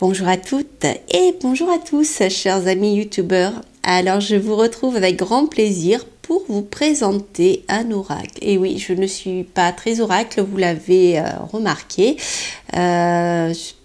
Bonjour à toutes et bonjour à tous, chers amis youtubeurs. Alors, je vous retrouve avec grand plaisir pour vous présenter un oracle. Et oui, je ne suis pas très oracle, vous l'avez remarqué.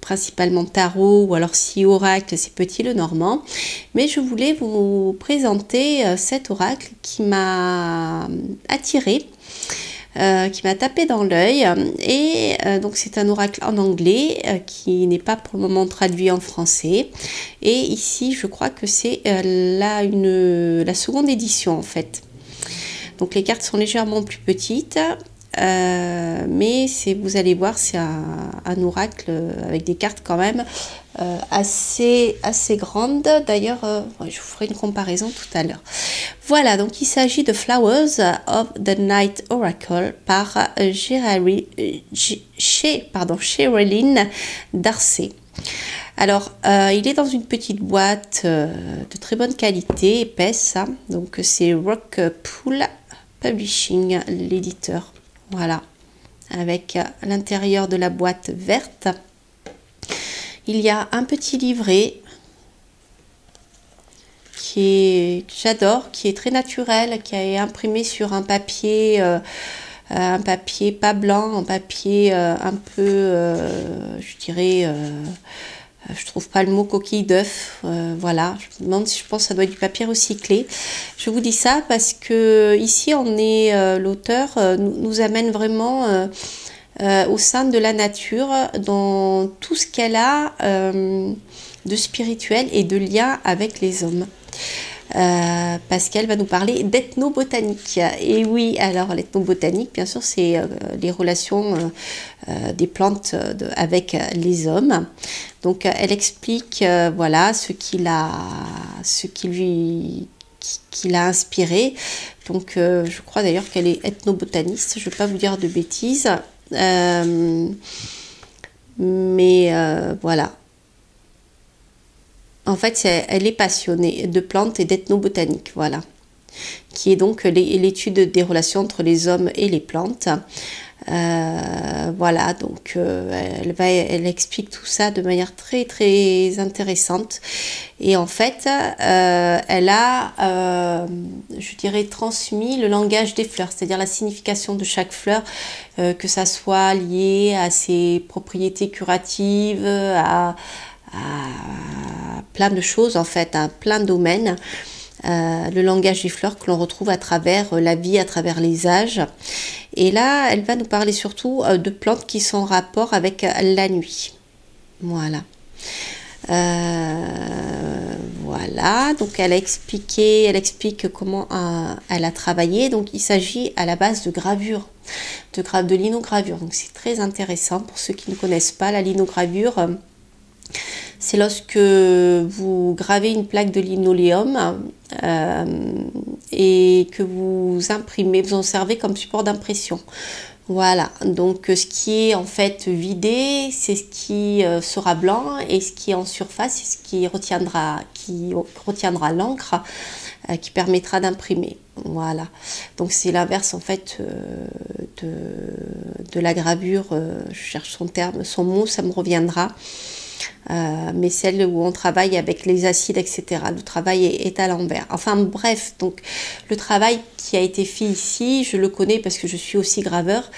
Principalement tarot ou alors si oracle, c'est Petit le Normand. Mais je voulais vous présenter cet oracle qui m'a attiré. Qui m'a tapé dans l'œil et donc c'est un oracle en anglais qui n'est pas pour le moment traduit en français, et ici je crois que c'est la seconde édition en fait. Donc les cartes sont légèrement plus petites, mais vous allez voir, c'est un oracle avec des cartes quand même assez grandes. D'ailleurs, je vous ferai une comparaison tout à l'heure. Voilà, donc il s'agit de Flowers of the Night Oracle par Sherilyn Darcy. Alors, il est dans une petite boîte de très bonne qualité, épaisse. Hein. Donc, c'est Rockpool Publishing, l'éditeur. Voilà, avec l'intérieur de la boîte verte. Il y a un petit livret que j'adore, qui est très naturel, qui est imprimé sur un papier pas blanc, un papier un peu, je dirais, je trouve pas le mot coquille d'œuf, voilà, je me demande si je pense que ça doit être du papier recyclé. Je vous dis ça parce que ici l'auteur nous amène vraiment au sein de la nature, dans tout ce qu'elle a de spirituel et de lien avec les hommes. Parce qu'elle va nous parler d'ethnobotanique. Et oui, alors l'ethnobotanique, bien sûr, c'est les relations des plantes avec les hommes. Donc, elle explique, voilà, ce qui l'a inspiré. Donc, je crois d'ailleurs qu'elle est ethnobotaniste. Je ne vais pas vous dire de bêtises. Voilà. En fait, elle est passionnée de plantes et d'ethnobotanique, voilà, qui est donc l'étude des relations entre les hommes et les plantes. Voilà, donc elle explique tout ça de manière très très intéressante. Et en fait, elle a, je dirais, transmis le langage des fleurs, c'est-à-dire la signification de chaque fleur, que ça soit lié à ses propriétés curatives, à plein de choses en fait, à plein de domaines. Le langage des fleurs que l'on retrouve à travers la vie, à travers les âges. Et là, elle va nous parler surtout de plantes qui sont en rapport avec la nuit. Voilà. Voilà, donc elle explique comment elle a travaillé. Donc il s'agit à la base de gravure, de linogravure. Donc c'est très intéressant pour ceux qui ne connaissent pas la linogravure. C'est lorsque vous gravez une plaque de linoléum et que vous imprimez, vous en servez comme support d'impression. Voilà, donc ce qui est en fait vidé, c'est ce qui sera blanc, et ce qui est en surface, c'est ce qui retiendra l'encre, qui permettra d'imprimer. Voilà, donc c'est l'inverse en fait de la gravure. Je cherche son mot, ça me reviendra. Mais celle où on travaille avec les acides, etc. Le travail est à l'envers. Enfin bref, donc le travail qui a été fait ici, je le connais parce que je suis aussi graveur.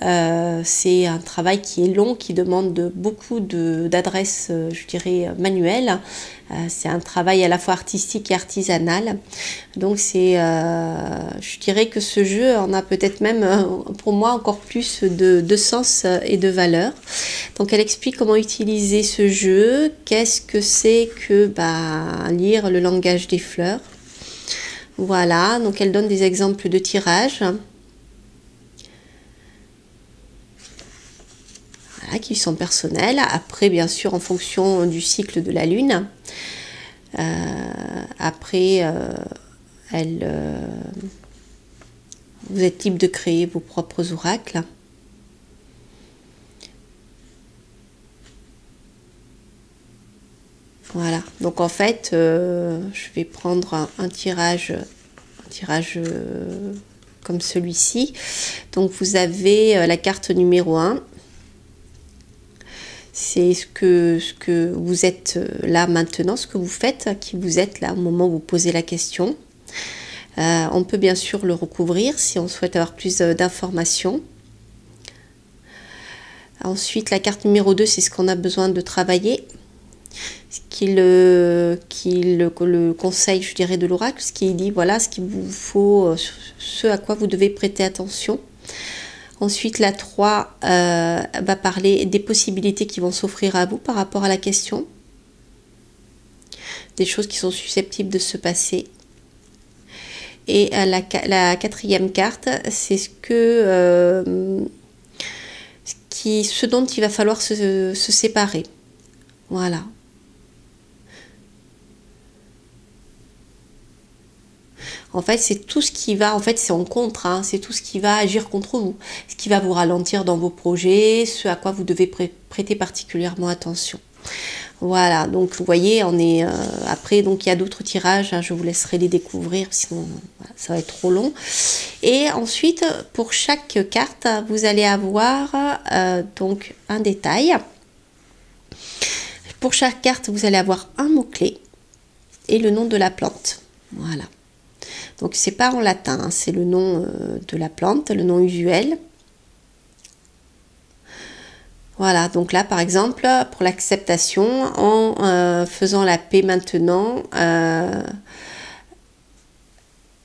C'est un travail qui est long, qui demande beaucoup d'adresses, je dirais, manuelles. C'est un travail à la fois artistique et artisanal. Donc je dirais que ce jeu en a peut-être même pour moi encore plus de sens et de valeur. Donc elle explique comment utiliser ce jeu, qu'est-ce que c'est que lire le langage des fleurs. Voilà, donc elle donne des exemples de tirage. Voilà, qui sont personnels. Après, bien sûr, en fonction du cycle de la lune. Après, vous êtes libre de créer vos propres oracles. Voilà, donc en fait, je vais prendre un tirage comme celui-ci. Donc vous avez la carte numéro 1. C'est ce que vous êtes là maintenant, ce que vous faites, qui vous êtes là au moment où vous posez la question. On peut bien sûr le recouvrir si on souhaite avoir plus d'informations. Ensuite, la carte numéro 2, c'est ce qu'on a besoin de travailler. Le conseil, je dirais, de l'oracle, ce qui dit, voilà, ce qu'il vous faut, ce à quoi vous devez prêter attention. Ensuite, la 3 va parler des possibilités qui vont s'offrir à vous par rapport à la question. Des choses qui sont susceptibles de se passer. Et la 4e carte, c'est ce dont il va falloir se séparer. Voilà. En fait, c'est tout ce qui va, en fait, c'est en contre, hein, c'est tout ce qui va agir contre vous, ce qui va vous ralentir dans vos projets, ce à quoi vous devez prêter particulièrement attention. Voilà, donc vous voyez, on est après, donc il y a d'autres tirages, hein, je vous laisserai les découvrir, sinon voilà, ça va être trop long. Et ensuite, pour chaque carte, vous allez avoir donc un détail. Pour chaque carte, vous allez avoir un mot-clé et le nom de la plante. Voilà. Donc c'est pas en latin, hein, c'est le nom de la plante, le nom usuel. Voilà, donc là par exemple, pour l'acceptation, en faisant la paix maintenant,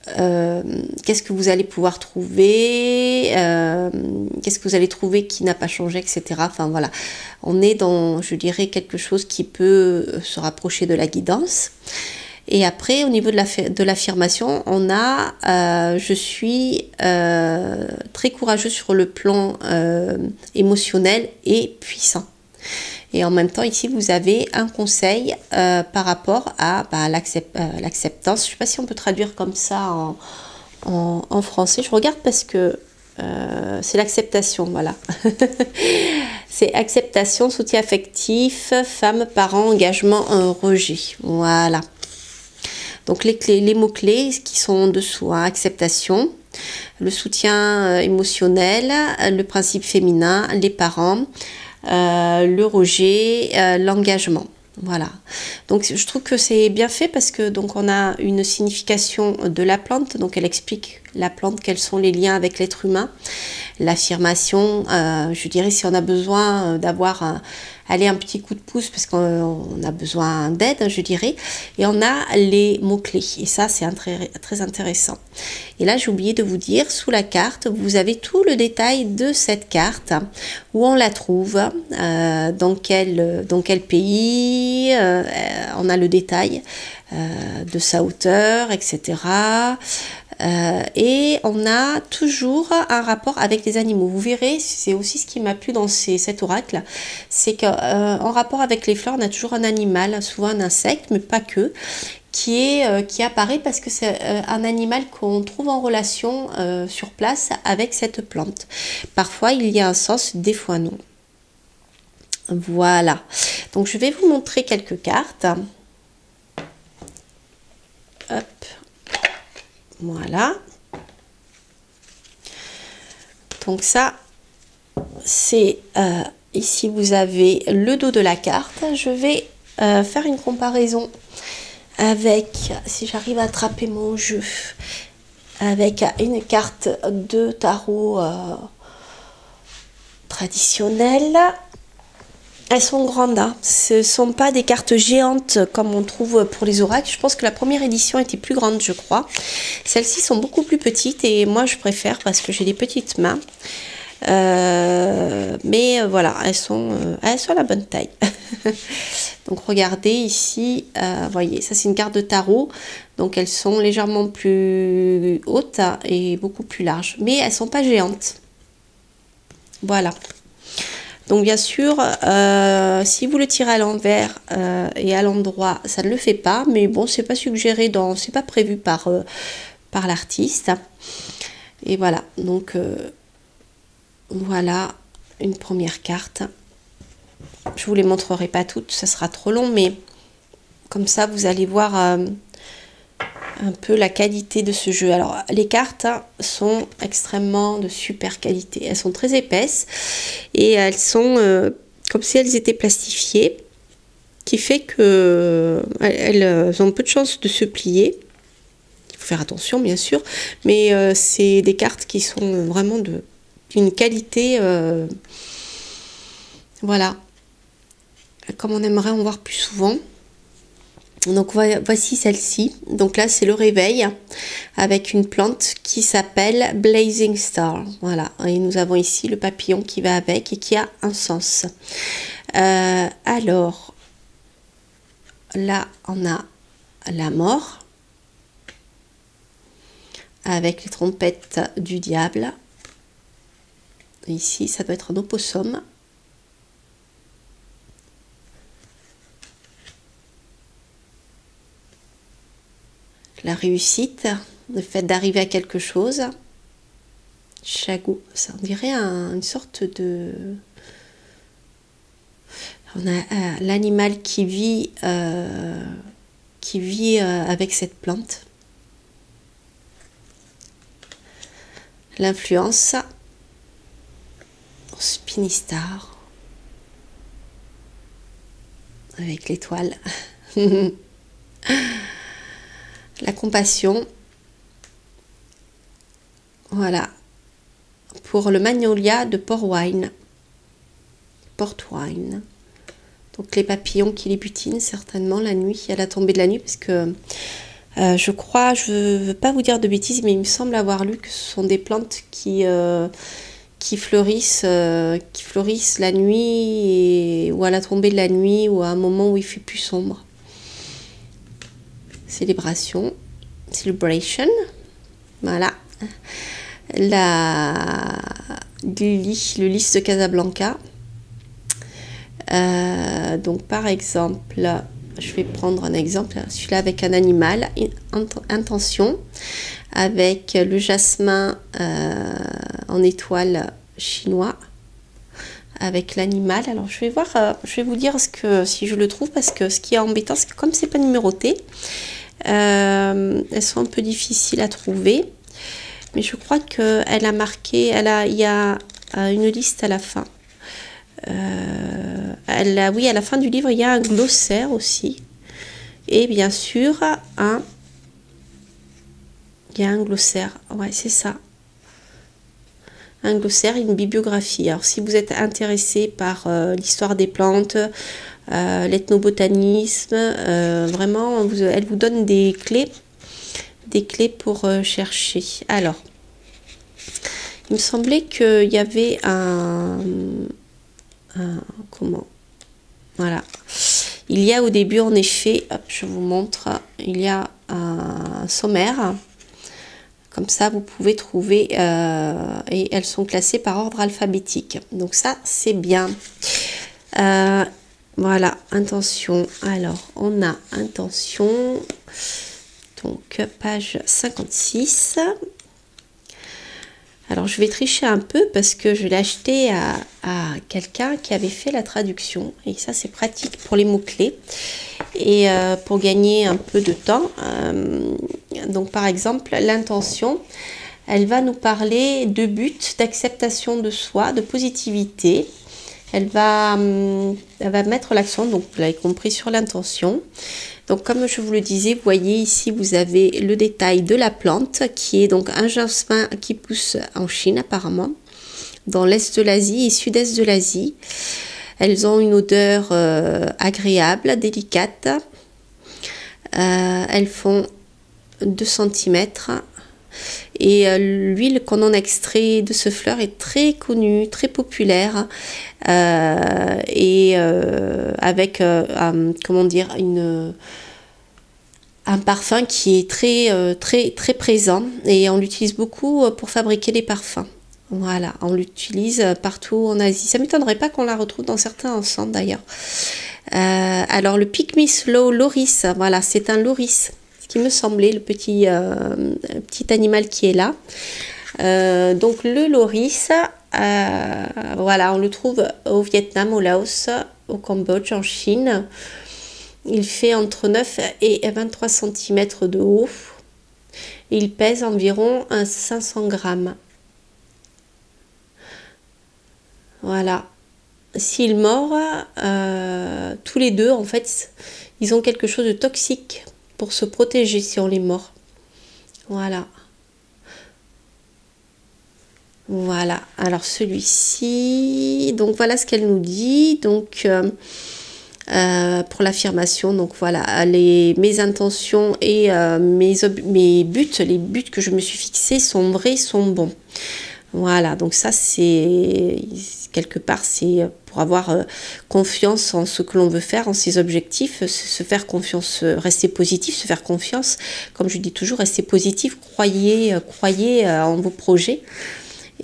qu'est-ce que vous allez pouvoir trouver, qu'est-ce que vous allez trouver qui n'a pas changé, etc. Enfin voilà, on est dans, je dirais, quelque chose qui peut se rapprocher de la guidance. Et après, au niveau de l'affirmation, on a je suis très courageux sur le plan émotionnel et puissant. Et en même temps, ici, vous avez un conseil par rapport à l'acceptance. Je ne sais pas si on peut traduire comme ça en français. Je regarde parce que c'est l'acceptation, voilà. C'est acceptation, soutien affectif, femme, parent, engagement, rejet. Voilà. Donc les mots-clés qui sont en dessous, hein, acceptation, le soutien émotionnel, le principe féminin, les parents, le rejet, l'engagement. Voilà. Donc je trouve que c'est bien fait parce que donc on a une signification de la plante, donc elle explique la plante, quels sont les liens avec l'être humain. L'affirmation, je dirais si on a besoin d'avoir un petit coup de pouce parce qu'on a besoin d'aide, je dirais. Et on a les mots-clés. Et ça, c'est très intéressant. Et là, j'ai oublié de vous dire, sous la carte, vous avez tout le détail de cette carte, où on la trouve, dans quel pays, on a le détail de sa hauteur, etc. Et on a toujours un rapport avec les animaux. Vous verrez, c'est aussi ce qui m'a plu dans cet oracle, c'est qu'en rapport avec les fleurs, on a toujours un animal, souvent un insecte, mais pas que, qui apparaît parce que c'est un animal qu'on trouve en relation sur place avec cette plante. Parfois, il y a un sens, des fois non. Voilà. Donc, je vais vous montrer quelques cartes. Hop. Voilà. Donc ça, c'est ici vous avez le dos de la carte. Je vais faire une comparaison avec, si j'arrive à attraper mon jeu, avec une carte de tarot traditionnelle. Elles sont grandes, hein. Ce ne sont pas des cartes géantes comme on trouve pour les oracles. Je pense que la première édition était plus grande, je crois. Celles-ci sont beaucoup plus petites et moi je préfère parce que j'ai des petites mains. Mais voilà, elles sont à la bonne taille. Donc regardez ici, voyez, ça c'est une carte de tarot. Donc elles sont légèrement plus hautes et beaucoup plus larges. Mais elles ne sont pas géantes. Voilà. Donc bien sûr, si vous le tirez à l'envers et à l'endroit, ça ne le fait pas. Mais bon, c'est pas suggéré, c'est pas prévu par l'artiste. Et voilà, donc voilà une première carte. Je vous les montrerai pas toutes, ça sera trop long, mais comme ça vous allez voir un peu la qualité de ce jeu. Alors les cartes sont extrêmement de super qualité, elles sont très épaisses et elles sont comme si elles étaient plastifiées, qui fait que elles ont peu de chances de se plier. Il faut faire attention bien sûr, mais c'est des cartes qui sont vraiment d'une qualité, voilà, comme on aimerait en voir plus souvent. Donc voici celle-ci. Donc là c'est le réveil avec une plante qui s'appelle Blazing Star. Voilà, et nous avons ici le papillon qui va avec et qui a un sens. Alors là on a la mort avec les trompettes du diable. Ici ça doit être un opossum. La réussite, le fait d'arriver à quelque chose. Chagou, ça on dirait une sorte de... On a l'animal qui vit avec cette plante. L'influence. Spinistar. Avec l'étoile. La compassion. Voilà. Pour le magnolia de Portwine. Donc les papillons qui les butinent certainement la nuit, à la tombée de la nuit, parce que je crois, je ne veux pas vous dire de bêtises, mais il me semble avoir lu que ce sont des plantes qui fleurissent la nuit ou à la tombée de la nuit ou à un moment où il fait plus sombre. Celebration, voilà. Le lys de Casablanca. Donc par exemple, je vais prendre un exemple, celui-là avec un animal, intention, avec le jasmin en étoile chinois, avec l'animal. Alors je vais voir, je vais vous dire si je le trouve, parce que ce qui est embêtant, c'est que comme c'est pas numéroté, elles sont un peu difficiles à trouver, mais je crois qu'elle a marqué, il y a une liste à la fin. Oui, à la fin du livre, il y a un glossaire aussi, et bien sûr il y a un glossaire, ouais, c'est ça, un glossaire, une bibliographie. Alors si vous êtes intéressé par l'histoire des plantes, l'ethnobotanisme, vraiment elle vous donne des clés pour chercher. Alors il me semblait qu'il y avait comment, voilà, il y a au début en effet, hop, je vous montre, il y a un sommaire, comme ça vous pouvez trouver, et elles sont classées par ordre alphabétique, donc ça c'est bien. Voilà, intention. Alors on a intention, donc page 56. Alors je vais tricher un peu parce que je l'ai acheté à quelqu'un qui avait fait la traduction, et ça c'est pratique pour les mots-clés et pour gagner un peu de temps. Donc par exemple, l'intention, elle va nous parler de but, d'acceptation de soi, de positivité. Elle va mettre l'accent, donc vous l'avez compris, sur l'intention. Donc comme je vous le disais, vous voyez ici, vous avez le détail de la plante, qui est donc un jasmin qui pousse en Chine apparemment, dans l'est de l'Asie et sud-est de l'Asie. Elles ont une odeur agréable, délicate. Elles font 2 cm. Et l'huile qu'on en extrait de ce fleur est très connue, très populaire, et avec comment dire, un parfum qui est très présent, et on l'utilise beaucoup pour fabriquer les parfums. Voilà, on l'utilise partout en Asie. Ça ne m'étonnerait pas qu'on la retrouve dans certains encens d'ailleurs. Alors le Pygmy Slow Loris, voilà, c'est un loris, qui me semblait, le petit animal qui est là. Donc le loris, voilà, on le trouve au Vietnam, au Laos, au Cambodge, en Chine. Il fait entre 9 et 23 cm de haut. Il pèse environ 500 grammes. Voilà. s'ils mordent, tous les deux, en fait, ils ont quelque chose de toxique pour se protéger si on les mord. Voilà. Voilà, alors celui-ci, donc voilà ce qu'elle nous dit. Donc pour l'affirmation, donc voilà, mes intentions et mes buts, les buts que je me suis fixés sont vrais, sont bons. Voilà, donc ça c'est quelque part, c'est pour avoir confiance en ce que l'on veut faire, en ses objectifs, se faire confiance, rester positif, se faire confiance. Comme je dis toujours, restez positif, croyez en vos projets.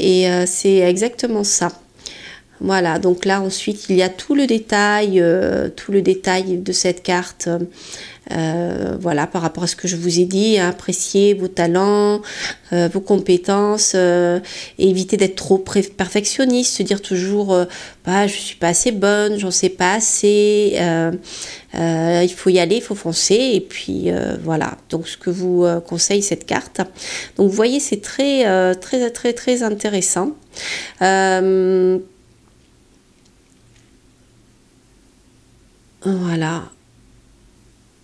Et c'est exactement ça. Voilà, donc là ensuite il y a tout le détail de cette carte. Voilà, par rapport à ce que je vous ai dit, hein, appréciez vos talents, vos compétences, et évitez d'être trop perfectionniste, se dire toujours bah, je suis pas assez bonne, j'en sais pas assez, il faut y aller, il faut foncer, et puis voilà, donc ce que vous conseille cette carte. Donc vous voyez, c'est très intéressant.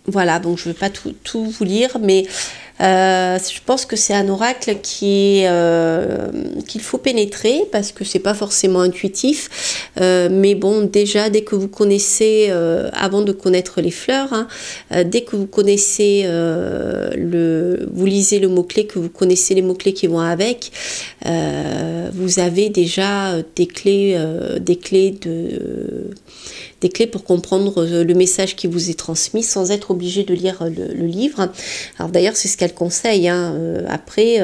Voilà, donc je ne vais pas tout vous lire, mais je pense que c'est un oracle qu'il faut pénétrer parce que c'est pas forcément intuitif. Mais bon, déjà, dès que vous connaissez, avant de connaître les fleurs, hein, dès que vous connaissez vous lisez le mot-clé, que vous connaissez les mots-clés qui vont avec, vous avez déjà des clés pour comprendre le message qui vous est transmis sans être obligé de lire le livre. Alors d'ailleurs, c'est ce qu'elle conseille. Hein. Après,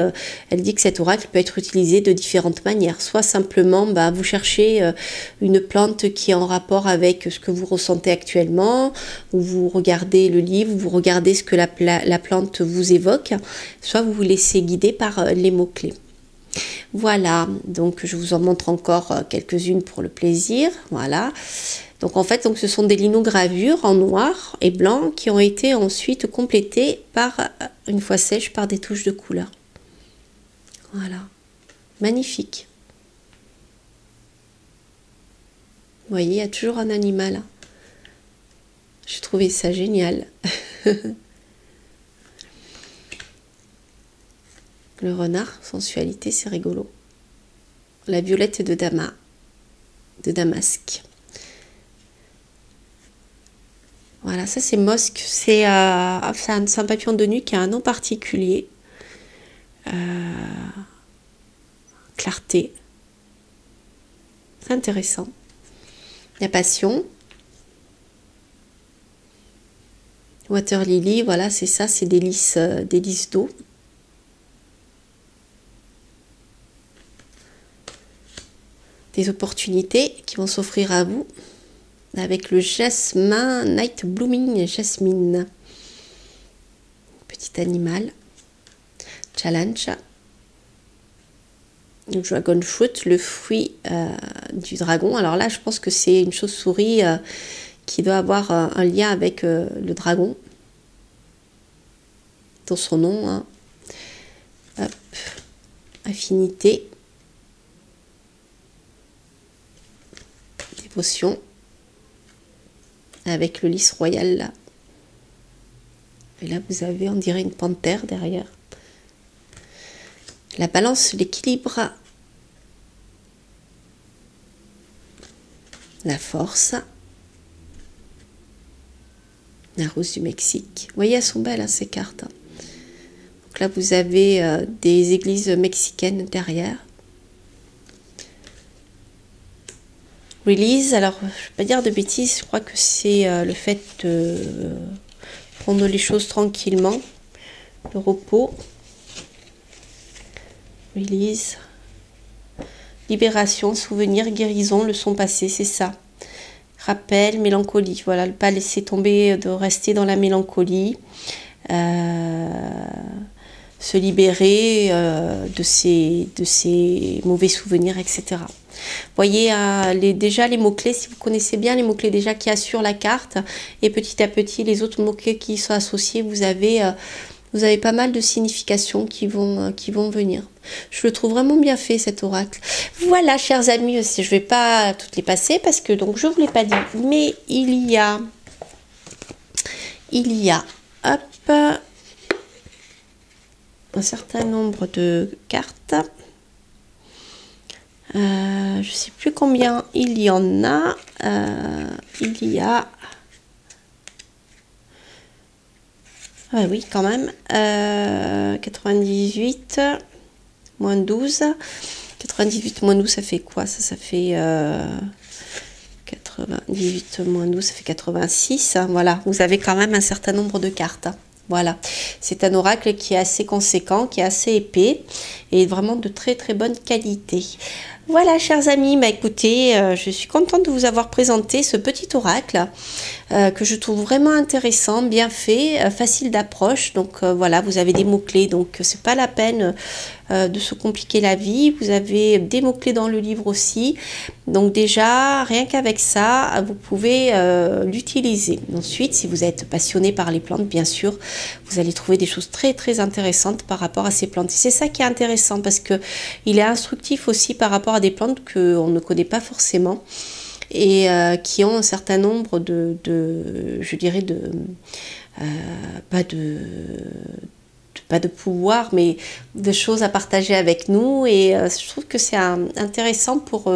elle dit que cet oracle peut être utilisé de différentes manières. Soit simplement, vous cherchez une plante qui est en rapport avec ce que vous ressentez actuellement, ou vous regardez le livre, vous regardez ce que la plante vous évoque, soit vous vous laissez guider par les mots-clés. Voilà, donc je vous en montre encore quelques-unes pour le plaisir. Voilà. Donc en fait, ce sont des linogravures en noir et blanc qui ont été ensuite complétées une fois sèches, par des touches de couleur. Voilà, magnifique. Vous voyez, il y a toujours un animal. J'ai trouvé ça génial. Le renard, sensualité, c'est rigolo. La violette de Damasque. Voilà, ça c'est mosque, c'est un papillon de nuit qui a un nom particulier. Clarté. C'est intéressant. La passion. Water lily, voilà, c'est ça, c'est des lys d'eau. Des opportunités qui vont s'offrir à vous. Avec le jasmin, Night Blooming Jasmine. Petit animal. Challenge. Le Dragon Fruit, le fruit du dragon. Alors là, je pense que c'est une chauve-souris qui doit avoir un lien avec le dragon. Dans son nom. Hein. Hop. Affinité. Dévotion. Avec le lys royal là. Et là, vous avez, on dirait une panthère derrière. La balance, l'équilibre. La force. La rose du Mexique. Vous voyez, elles sont belles, hein, ces cartes. Donc là, vous avez des églises mexicaines derrière. Release, alors je ne vais pas dire de bêtises, je crois que c'est le fait de prendre les choses tranquillement, le repos. Release, libération, souvenir, guérison, leçon passée, c'est ça. Rappel, mélancolie, voilà, ne pas laisser tomber, de rester dans la mélancolie, se libérer de ces mauvais souvenirs, etc. Voyez déjà les mots-clés, si vous connaissez bien les mots-clés déjà qui assurent la carte, et petit à petit les autres mots-clés qui sont associés, vous avez pas mal de significations qui vont venir. Je le trouve vraiment bien fait cet oracle. Voilà, chers amis, je ne vais pas toutes les passer parce que donc je ne vous l'ai pas dit, mais il y a, hop, un certain nombre de cartes. Je ne sais plus combien il y en a. Il y a... Ah oui, quand même. 98 moins 12. 98 moins 12, ça fait quoi? Ça fait 98 moins 12, ça fait 86. Voilà, vous avez quand même un certain nombre de cartes. Voilà, c'est un oracle qui est assez conséquent, qui est assez épais et vraiment de très très bonne qualité. Voilà, chers amis, bah écoutez, je suis contente de vous avoir présenté ce petit oracle que je trouve vraiment intéressant, bien fait, facile d'approche. Donc voilà, vous avez des mots-clés, donc c'est pas la peine de se compliquer la vie. Vous avez des mots-clés dans le livre aussi. Donc déjà, rien qu'avec ça, vous pouvez l'utiliser. Ensuite, si vous êtes passionné par les plantes, bien sûr, vous allez trouver des choses très très intéressantes par rapport à ces plantes. C'est ça qui est intéressant parce que il est instructif aussi par rapport à des plantes qu'on ne connaît pas forcément et qui ont un certain nombre je dirais pas de pouvoir, mais de choses à partager avec nous. Et je trouve que c'est intéressant pour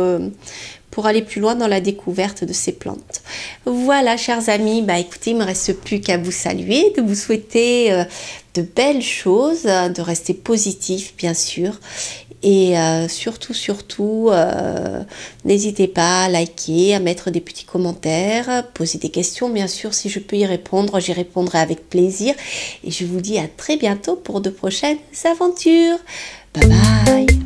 aller plus loin dans la découverte de ces plantes. Voilà, chers amis, bah écoutez, il ne me reste plus qu'à vous saluer, de vous souhaiter de belles choses, de rester positif, bien sûr. Et surtout, n'hésitez pas à liker, à mettre des petits commentaires, poser des questions. Bien sûr, si je peux y répondre, j'y répondrai avec plaisir. Et je vous dis à très bientôt pour de prochaines aventures. Bye bye!